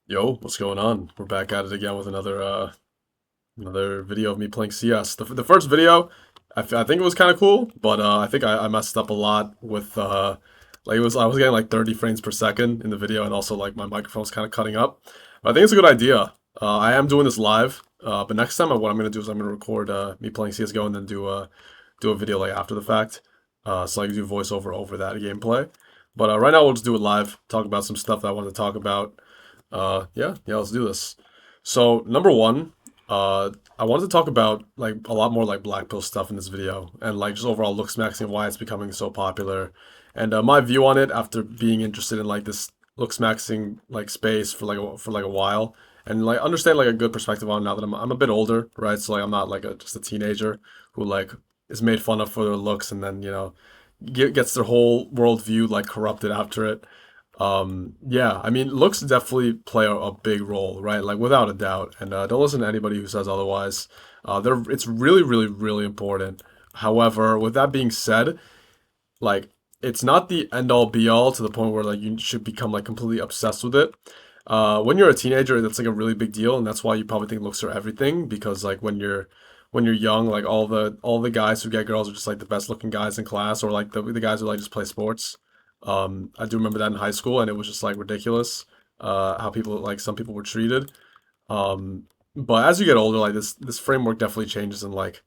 Yo, what's going on? We're back at it again with another video of me playing CS. The first video, I think it was kind of cool, but I think I messed up a lot with like I was getting like 30 frames per second in the video, and also like my microphone was kind of cutting up. But I think it's a good idea. I am doing this live, but next time what I'm gonna do is I'm gonna record me playing CS:GO and then do a video like after the fact, so I can do voiceover over that gameplay. But right now we'll just do it live, talk about some stuff that I wanted to talk about. Yeah, let's do this. So number one, I wanted to talk about like a lot more like black pill stuff in this video, and like just overall looksmaxxing and why it's becoming so popular, and my view on it after being interested in like this looksmaxxing like space for like a while, and like understand like a good perspective on it now that I'm a bit older, right? So like I'm not like just a teenager who like is made fun of for their looks and then gets their whole worldview like corrupted after it. Yeah, I mean, looks definitely play a big role, right? Like without a doubt. And don't listen to anybody who says otherwise. It's really, really, really important. However, with that being said, like it's not the end all be all to the point where like you should become like completely obsessed with it. When you're a teenager, that's like a really big deal, and that's why you probably think looks are everything because like when you're young, like all the guys who get girls are just like the best looking guys in class, or like the guys who like just play sports. I do remember that in high school, and it was just like ridiculous how people like some people were treated. Um, but as you get older, like this framework definitely changes, and like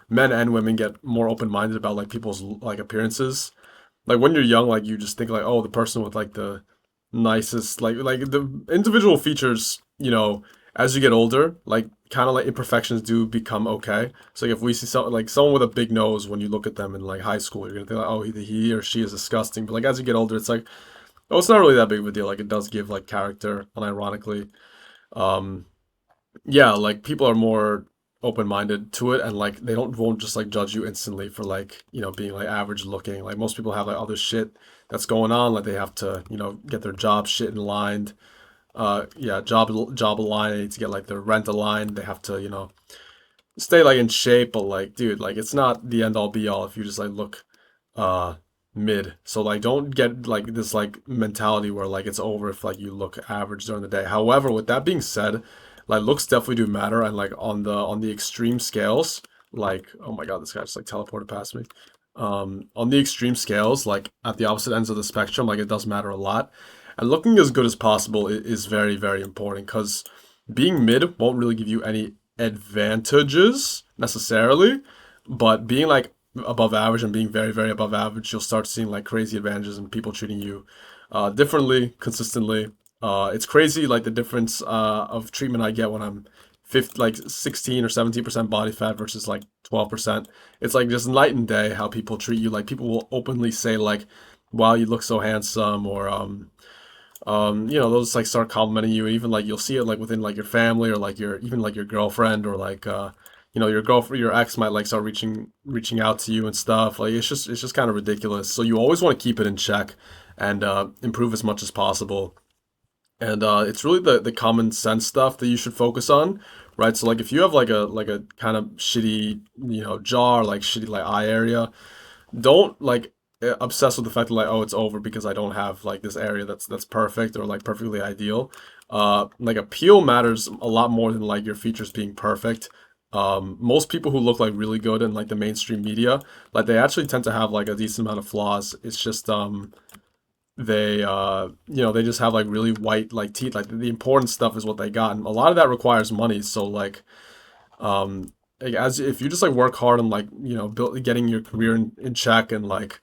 men and women get more open minded about like people's like appearances. Like when you're young, like you just think like, oh, the person with like the nicest, like the individual features, as you get older, like kind of like imperfections do become okay. So like if we see someone with a big nose, when you look at them in like high school, you're gonna think like, oh, he or she is disgusting. But like as you get older, it's like, oh, it's not really that big of a deal. Like it does give like character, unironically. Um, yeah, like people are more open-minded to it, and like they don't won't just like judge you instantly for like being like average looking. Like most people have like other shit that's going on, like they have to get their job shit in line. Yeah, job aligned. They need to get like their rent aligned. They have to stay like in shape. But like dude, like it's not the end all be all if you just like look uh mid. So like don't get like this like mentality where like it's over if like you look average during the day. However, with that being said, like looks definitely do matter, and like on the extreme scales, like oh my god, this guy just like teleported past me. On the extreme scales, like at the opposite ends of the spectrum, like it does matter a lot. And looking as good as possible is very, very important because being mid won't really give you any advantages necessarily, but being like above average and being very, very above average, you'll start seeing like crazy advantages and people treating you differently, consistently. It's crazy like the difference of treatment I get when I'm 50, like 16 or 17% body fat versus like 12%. It's like just night and day how people treat you. Like people will openly say like, "Wow, you look so handsome," or they'll just like start complimenting you. Even like you'll see it like within like your family or like your even like your girlfriend or like your girlfriend, your ex might like start reaching out to you and stuff. Like it's just kind of ridiculous. So you always want to keep it in check and improve as much as possible. And it's really the common sense stuff that you should focus on, right? So like if you have like a kind of shitty jaw or like shitty like eye area, don't like obsess with the fact that like oh it's over because I don't have like this area that's perfect or like perfectly ideal. Like appeal matters a lot more than like your features being perfect. Most people who look like really good in like the mainstream media, like they actually tend to have like a decent amount of flaws. It's just they just have like really white like teeth. Like the important stuff is what they got, and a lot of that requires money. So like as if you just like work hard on like getting your career in check and like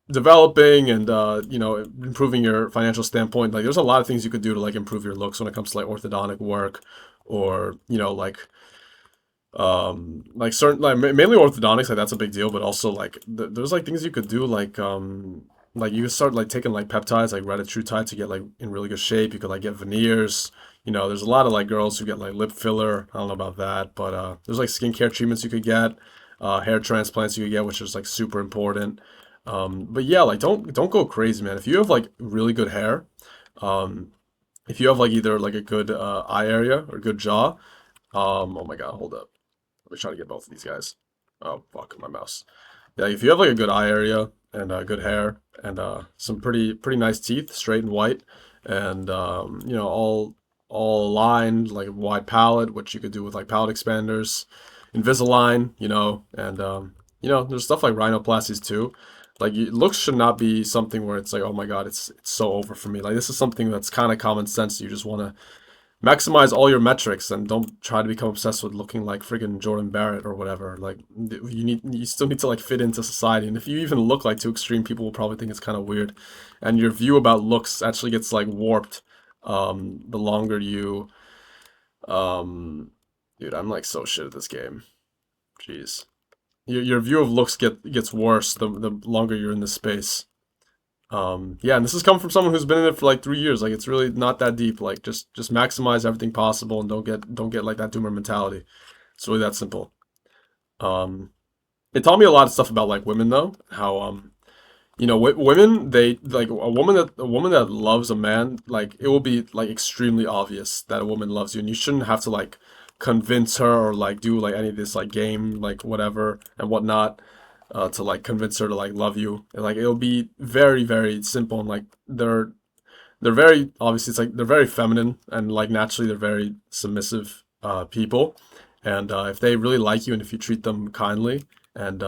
developing and improving your financial standpoint, like there's a lot of things you could do to like improve your looks when it comes to like orthodontic work, or like certain like mainly orthodontics, like that's a big deal, but also like there's like things you could do like you could start like taking like peptides like retatrutide to get like in really good shape. You could like get veneers. There's a lot of like girls who get like lip filler. I don't know about that, but there's like skincare treatments you could get, hair transplants you could get, which is like super important. But yeah, like don't go crazy, man. If you have like really good hair, um, if you have like either like a good eye area or good jaw, oh my god, hold up. Let me try to get both of these guys. Oh fuck, my mouse. Yeah, if you have like a good eye area and good hair and some pretty nice teeth, straight and white, and you know, all aligned, like a wide palette, which you could do with like palette expanders, Invisalign, you know, and you know, there's stuff like rhinoplasties too. Like looks should not be something where it's like, oh my God, it's so over for me. Like this is something that's kind of common sense. You just want to maximize all your metrics and don't try to become obsessed with looking like friggin' Jordan Barrett or whatever. Like you still need to like fit into society. And if you even look like too extreme, people will probably think it's kind of weird. And your view about looks actually gets like warped the longer you um dude, I'm like so shit at this game. Jeez. Your view of looks gets worse the longer you're in this space. Yeah, and this has come from someone who's been in it for like 3 years. Like it's really not that deep. Like just maximize everything possible and don't get like that doomer mentality. It's really that simple. Um, it taught me a lot of stuff about like women though. How you know, women, they like a woman that loves a man, like it will be like extremely obvious that a woman loves you, and you shouldn't have to like convince her or like do like any of this like game like whatever and whatnot to like convince her to like love you. And, like it'll be very very simple, and like they're very obviously it's like they're very feminine and like naturally they're very submissive people, and if they really like you and if you treat them kindly and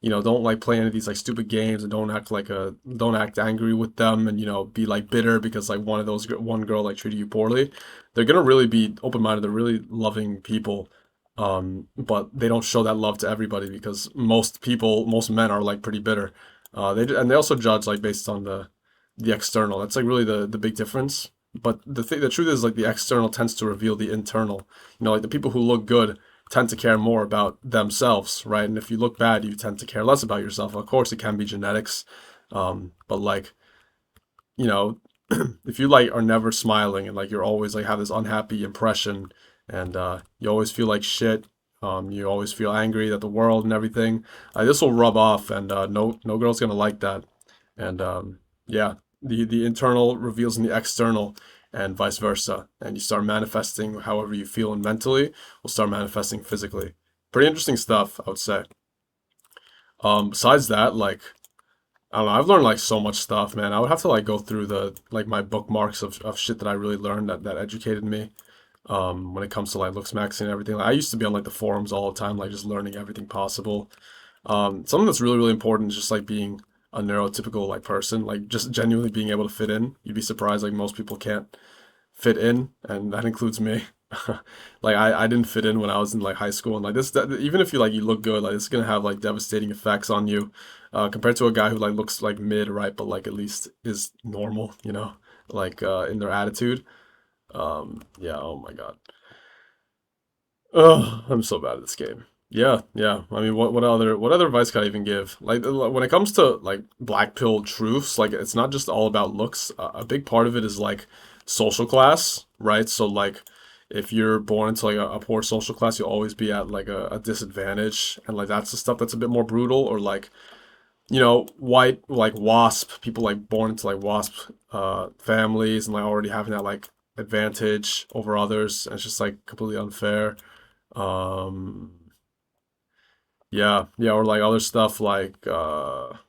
you know, don't like play any of these like stupid games and don't act angry with them and you know be like bitter because like one girl like treated you poorly. They're gonna really be open minded. They're really loving people, but they don't show that love to everybody because most men are like pretty bitter. And they also judge like based on the external. That's like really the big difference. But the truth is like the external tends to reveal the internal. You know, like the people who look good tend to care more about themselves, right? And if you look bad, you tend to care less about yourself. Of course, it can be genetics, but like you know, if you like are never smiling and like you're always like have this unhappy impression and you always feel like shit, you always feel angry at the world and everything, this will rub off, and no girl's gonna like that. And yeah, the internal reveals in the external, and vice versa. And you start manifesting however you feel, and mentally will start manifesting physically. Pretty interesting stuff, I would say. Besides that, like I don't know, I've learned like so much stuff, man. I would have to like go through the like my bookmarks of shit that I really learned that educated me. When it comes to like looks maxing and everything. Like, I used to be on like the forums all the time, like just learning everything possible. Something that's really, really important is just like being a neurotypical like person, like just genuinely being able to fit in. You'd be surprised, like most people can't fit in, and that includes me. Like I didn't fit in when I was in like high school, and like even if you like you look good, like it's gonna have like devastating effects on you, compared to a guy who like looks like mid, right, but like at least is normal, you know, like in their attitude. Yeah, oh my God. Oh, I'm so bad at this game. Yeah, yeah. I mean, what other advice can I even give? Like when it comes to like black pill truths, like it's not just all about looks. A big part of it is like social class, right? So like if you're born into like a poor social class, you'll always be at like a disadvantage, and like that's the stuff that's a bit more brutal. Or like you know, white like WASP people like born into like WASP families and like already having that like advantage over others, and it's just like completely unfair. Um, yeah, yeah, or like other stuff like oh,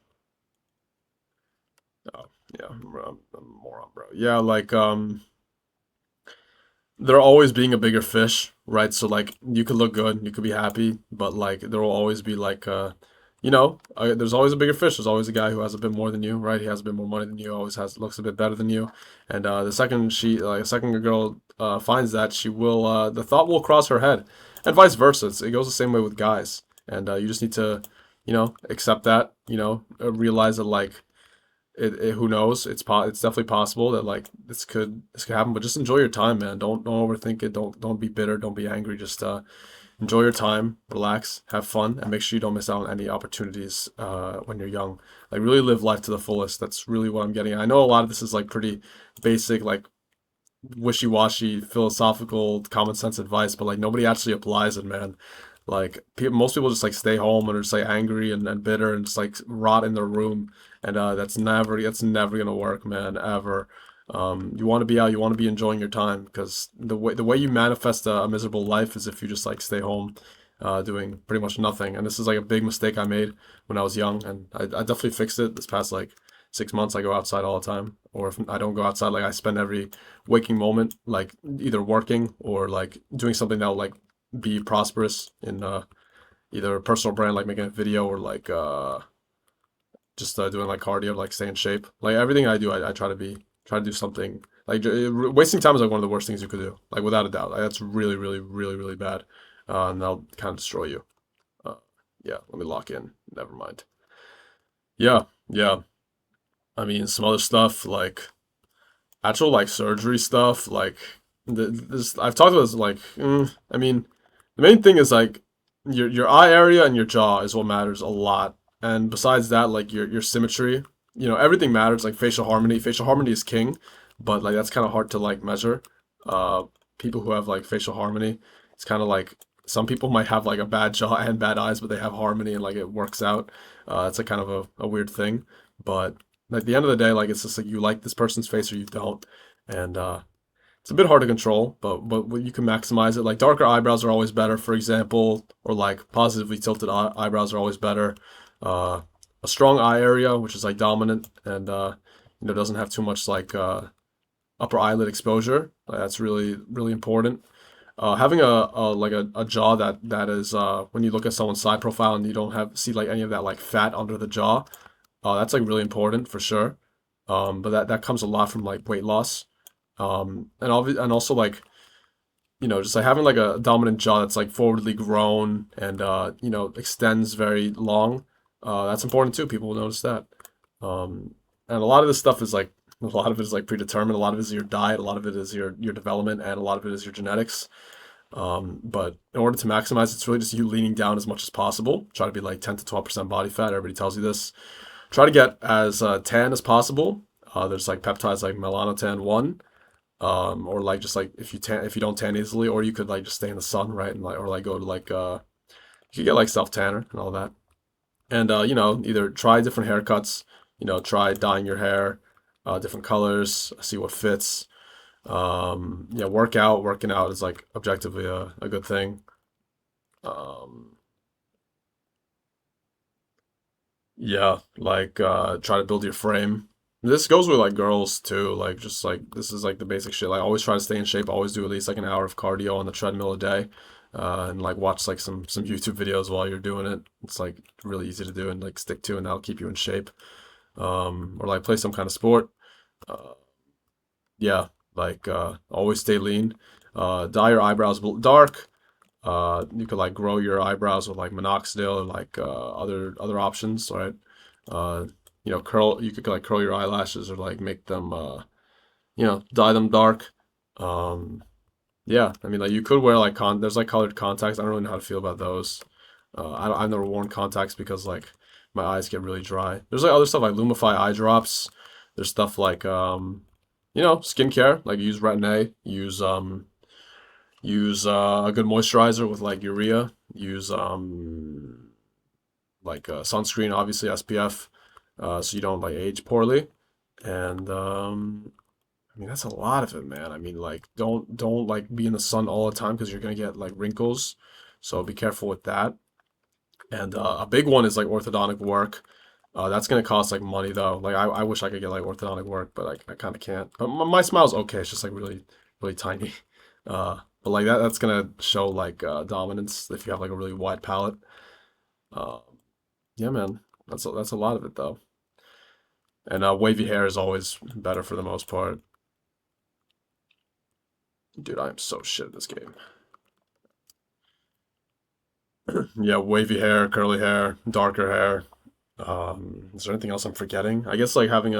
yeah, I'm a moron, bro. Yeah, like there always being a bigger fish, right? So like you could look good, you could be happy, but like there will always be like you know, there's always a bigger fish. There's always a guy who has a bit more than you, right? He has a bit more money than you, always has looks a bit better than you. And the second a girl finds that, she will the thought will cross her head. And vice versa. It goes the same way with guys. And you just need to, you know, accept that, you know, realize that like who knows? It's definitely possible that like this could happen, but just enjoy your time, man. Don't overthink it. Don't be bitter. Don't be angry. Just enjoy your time, relax, have fun, and make sure you don't miss out on any opportunities when you're young. Like really live life to the fullest. That's really what I'm getting at. I know a lot of this is like pretty basic, like wishy-washy, philosophical, common sense advice, but like nobody actually applies it, man. Like most people just like stay home and are just like angry and bitter and just like rot in their room, and that's never gonna work, man, ever. You want to be out, you want to be enjoying your time, because the way you manifest a miserable life is if you just like stay home, doing pretty much nothing. And this is like a big mistake I made when I was young, and I definitely fixed it this past like 6 months I go outside all the time. Or if I don't go outside, like I spend every waking moment like either working or like doing something that will like be prosperous in either a personal brand, like making a video, or like just doing like cardio, like stay in shape. Like everything I do, I try to do something. Like wasting time is like one of the worst things you could do, like without a doubt. Like, that's really, really, really, really bad, and that'll kind of destroy you. Uh, yeah, let me lock in. Never mind. Yeah, yeah. I mean, some other stuff like actual like surgery stuff. Like this, I've talked about this. Like, I mean, the main thing is like your eye area and your jaw is what matters a lot. And besides that, like your symmetry, everything matters. Like facial harmony. Facial harmony is king, but like that's kind of hard to like measure. Uh, People who have like facial harmony, it's kind of like some people might have like a bad jaw and bad eyes, but they have harmony and like it works out. It's a kind of a weird thing, but at the end of the day, like it's just like you like this person's face or you don't, and it's a bit hard to control, but you can maximize it. Like darker eyebrows are always better, for example, or like positively tilted eyebrows are always better. Uh, a strong eye area, which is like dominant and doesn't have too much like upper eyelid exposure. Like, that's really really important. Having a jaw that is when you look at someone's side profile and you don't have see like any of that like fat under the jaw, that's like really important for sure. But that comes a lot from like weight loss. And also like just like having like a dominant jaw that's like forwardly grown and extends very long. That's important too. People will notice that. And a lot of this stuff is like a lot of it is like predetermined. A lot of it is your diet. A lot of it is your development, and a lot of it is your genetics. But in order to maximize, it's really just you leaning down as much as possible. Try to be like 10 to 12% body fat. Everybody tells you this. Try to get as tan as possible. There's like peptides like melanotan 1, or like just like if you don't tan easily, or you could like just stay in the sun, right, and like or like go to like you could get like self tanner and all that, and either try different haircuts, try dyeing your hair, different colors, see what fits. Yeah, working out is like objectively a good thing. Um, Yeah, like try to build your frame. This goes with like girls too. Like just like this is like the basic shit. Like always try to stay in shape. Always do at least like an hour of cardio on the treadmill a day, and like watch like some YouTube videos while you're doing it. It's like really easy to do and like stick to, and that'll keep you in shape. Or like play some kind of sport. Uh, yeah, like always stay lean. Dye your eyebrows dark. You could like grow your eyebrows with like minoxidil or like other options, right? Uh, curl. You could like curl your eyelashes or like make them, dye them dark. Um, yeah, I mean like you could wear like there's like colored contacts. I don't really know how to feel about those. I've never worn contacts because like my eyes get really dry. There's like other stuff like Lumify eye drops. There's stuff like skincare, like use Retin A, use a good moisturizer with like urea. Use like sunscreen, obviously SPF, so you don't like age poorly. And I mean that's a lot of it, man. I mean like don't like be in the sun all the time because you're gonna get like wrinkles. So be careful with that. And a big one is like orthodontic work. That's gonna cost like money though. Like I wish I could get like orthodontic work, but I kind of can't. But my smile's okay. It's just like really really tiny. But like that's gonna show like dominance if you have like a really wide palate. Uh, yeah, man, that's a lot of it though. And wavy hair is always better for the most part. Dude, I am so shit at this game. Yeah, wavy hair, curly hair, darker hair. Is there anything else I'm forgetting? I guess like having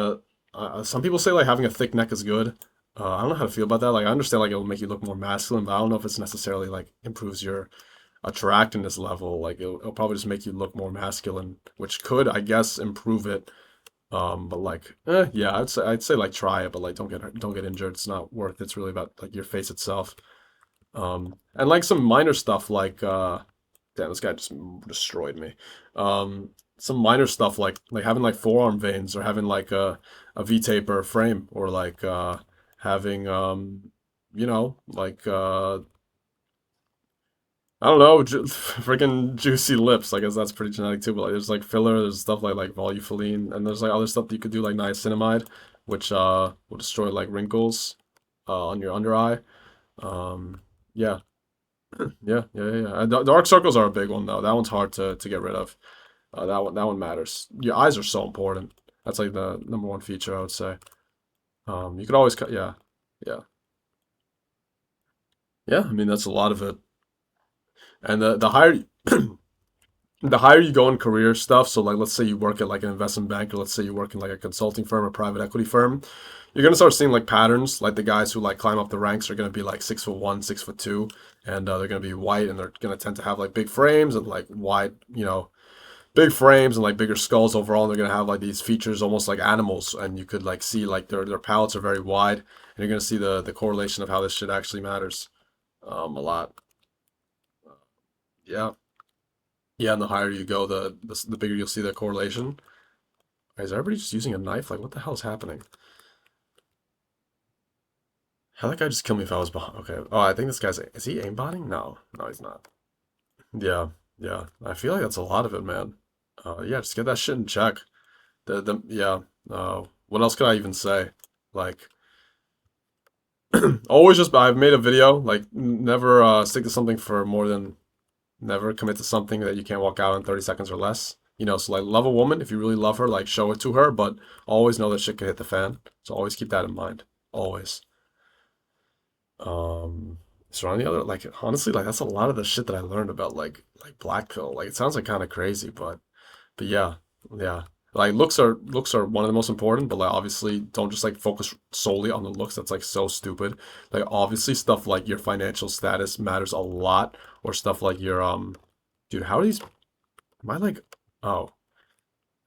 some people say like having a thick neck is good. I don't know how to feel about that. Like I understand like it'll make you look more masculine, but I don't know if it's necessarily like improves your attractiveness level. Like it'll probably just make you look more masculine, which could, I guess, improve it. But like, yeah, I'd say like try it, but like don't get injured. It's not worth it. It's really about like your face itself. And like some minor stuff like damn, this guy just destroyed me. Some minor stuff like having like forearm veins or having like a V-taper frame or like having like I don't know, freaking juicy lips. I guess that's pretty genetic too. But like, there's like filler. There's stuff like volufiline, and there's like other stuff that you could do like niacinamide, which will destroy like wrinkles on your under eye. Um, yeah, yeah. Dark circles are a big one though. That one's hard to get rid of. That one matters. Your eyes are so important. That's like the number one feature I would say. You could always cut. Yeah, yeah, yeah. I mean that's a lot of it. And the higher the higher you go in career stuff, so like let's say you work at like an investment bank, or let's say you work in like a consulting firm or private equity firm, you're gonna start seeing like patterns. Like the guys who like climb up the ranks are gonna be like 6'1", 6'2", and they're gonna be white, and they're gonna tend to have like big frames and like wide, big frames and like bigger skulls overall. And they're gonna have like these features almost like animals, and you could like see like their palates are very wide, and you're gonna see the correlation of how this shit actually matters a lot. Yeah. Yeah, and the higher you go, the bigger you'll see the correlation. Is everybody just using a knife? Like, what the hell is happening? How that guy just kill me if I was behind? Okay. Oh, I think this guy's. Is he aimbotting? No. No, he's not. Yeah. Yeah. I feel like that's a lot of it, man. Yeah, just get that shit in check. Yeah. What else could I even say? Like, always just, I've made a video, like, never stick to something for more than never commit to something that you can't walk out in 30 seconds or less. So like love a woman if you really love her, like show it to her, but always know that shit could hit the fan. So always keep that in mind. Always. Um, is there any other like honestly like that's a lot of the shit that I learned about like black pill. Like it sounds like kind of crazy, but yeah, yeah. Like looks are one of the most important, but like obviously don't just like focus solely on the looks. That's like so stupid. Like obviously stuff like your financial status matters a lot, or stuff like your dude, how are these am I like oh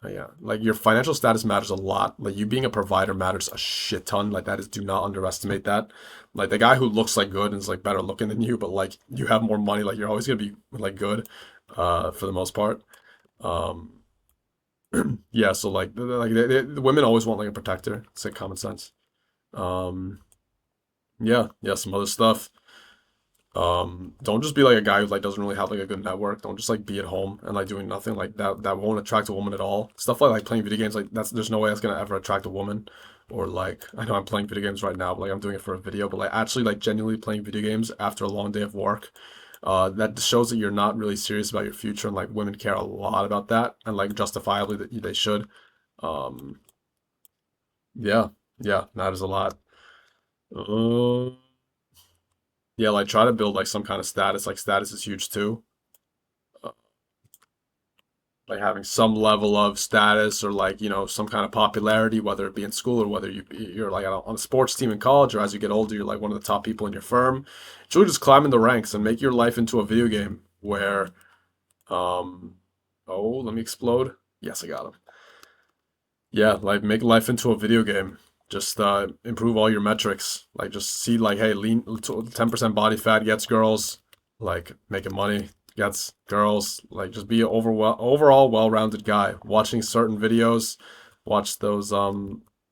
yeah. Like your financial status matters a lot. Like you being a provider matters a shit ton. Like that is do not underestimate that. Like the guy who looks like good and is like better looking than you, but like you have more money, like you're always gonna be like good, for the most part. Um yeah, so like the women always want like a protector. It's like common sense. Um yeah, yeah, some other stuff. Don't just be like a guy who like doesn't really have like a good network. Don't just like be at home and like doing nothing like that. That won't attract a woman at all. Stuff like playing video games, like that's there's no way that's gonna ever attract a woman. Or like I know I'm playing video games right now, but like I'm doing it for a video. But like actually like genuinely playing video games after a long day of work, that shows that you're not really serious about your future. And like women care a lot about that, and like justifiably that they should. Um, yeah, yeah, matters a lot. Uh, yeah, like try to build like some kind of status. Like status is huge too. Uh, like having some level of status or like some kind of popularity, whether it be in school or whether you're like on a sports team in college, or as you get older you're like one of the top people in your firm. It's really just climbing the ranks and make your life into a video game where um oh, let me explode. Yes, I got him. Yeah, like make life into a video game. Just improve all your metrics. Like just see like, hey, lean 10% body fat gets girls. Like making money gets girls. Like just be an overall well-rounded guy. Watching certain videos, watch those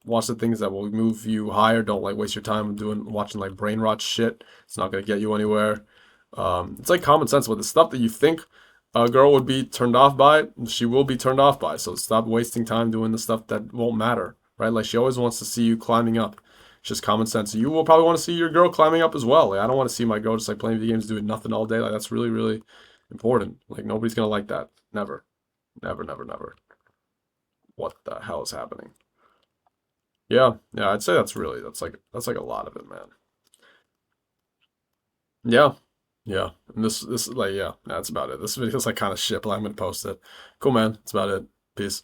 watch the things that will move you higher. Don't like waste your time doing watching like brain rot shit. It's not gonna get you anywhere. It's like common sense with the stuff that you think a girl would be turned off by, she will be turned off by. So stop wasting time doing the stuff that won't matter, right? Like she always wants to see you climbing up. It's just common sense. You will probably want to see your girl climbing up as well. Like I don't want to see my girl just like playing video games doing nothing all day. Like that's really, really important. Like nobody's gonna like that. Never. Never, never, never. What the hell is happening? Yeah, yeah, I'd say that's like a lot of it, man. Yeah. Yeah. And this like yeah, that's about it. This video's like kind of shit, but I'm gonna post it. Cool, man. That's about it. Peace.